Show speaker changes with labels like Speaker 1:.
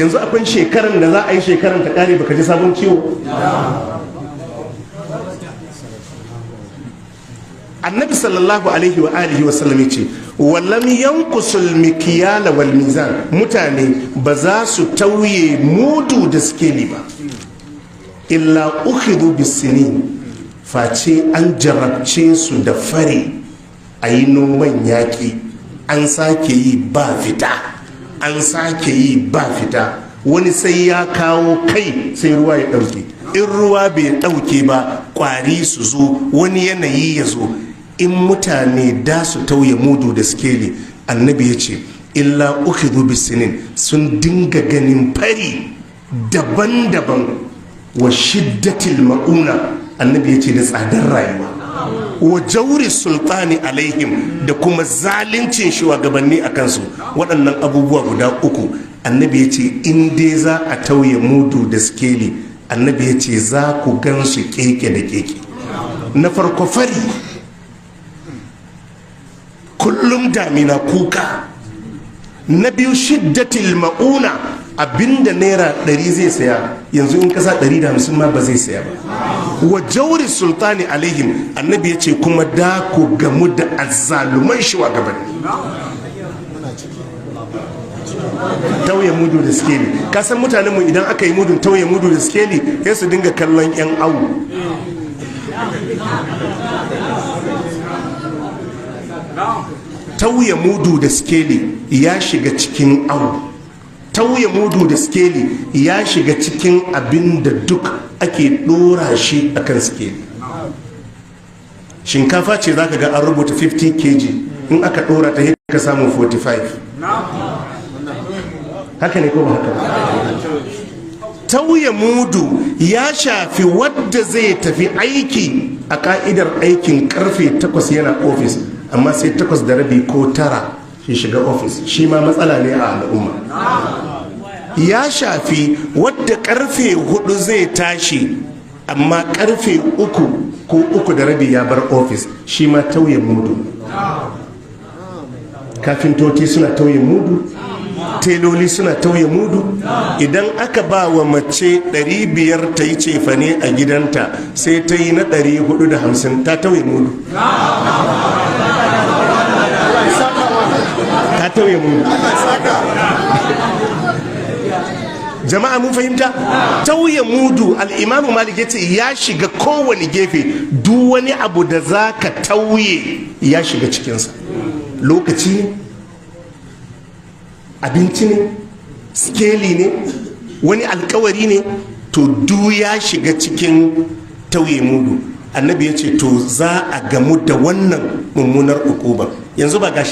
Speaker 1: yanzu akwai shekaran da za a yi shekaran ta kare baka ji sabon ciwo. Annabi sallallahu alaihi wa alihi wa sallam yace wallam yanqusul mikyala wal mizan, mutane ba za su tauye mudu da skeli ba illa ukhidhu bisinin, face an jarabce su da fari, ayi noman yaki, an sake yi ba fita, an sake yi ba fita, wani sai ya kawo kai sai ruwa ya dauke, in ruwa bai dauke ba kwari su zo, wani yanayi ya zo. In mutane da su tauye mudu da skeli, annabi ya ce illa ukhidhu bisinin, sun dinga ganin fari daban-daban wa shiddatil mauna, annabi ya ce da tsadar rayuwa, wa jauri sultani alaihim, da kuma zalincin shugabanni a kansu. Waɗannan abubuwa guda uku annabi ya ce in dai za a tauye mudu da skeli, annabi ya ce za ku gan su keke da keke. Na farko fari, kullum damina kuka. Na biyu shiddatil mauna, abinda naira 100 zai saya yanzu in kasa 150 ma ba zai saya ba. Wa jauri sultani alaihim, annabi ya ce kuma da ku gamu da azzaluman shugabanni. Tauye mudu da skeli, ka san mutanen mu idan aka yi mudun tauye mudu da skeli sai su dinga kallon yan awu. Tauye mudu da skeli ya shiga cikin awu, tauye mudu da skeli ya shiga cikin abin da duk ake dora shi akan skeli. Shinkafa ce zaka ga an rubuta 50 kg, in aka dora ta ka samu 45. Haka ne ko ba haka? Tauye mudu ya shafi wadda zai tafi aiki, a ka'idar aikin karfe 8 yana ofis, amma sai 8:30 ko 9 shi shiga ofis, shi ma matsala ne a al'umma. Ya shafi wadda karfe 4 zai tashi, amma karfe 3 ko 3:30 ya bar ofis, shi ma tauye mudu. Kafintoci suna tauye mudu, teloli suna tauye mudu. Idan aka ba wa mace 500 ta yi cefane a gidanta, sai ta yi na 450, ta tauye mudu. Ta tauye mudu. Jama'a mun fahimta? Tauye mudu, al'imamu Malik yace ya shiga kowane gefe, duk wani abu da za ka tauye ya shiga cikinsa. Lokaci ne, abinci ne, skeli ne, wani alkawari ne, to du ya shiga cikin tauye mudu. Annabi ya ce to za a gamu da wannan mummunar ukuba. Yanzu ba gashi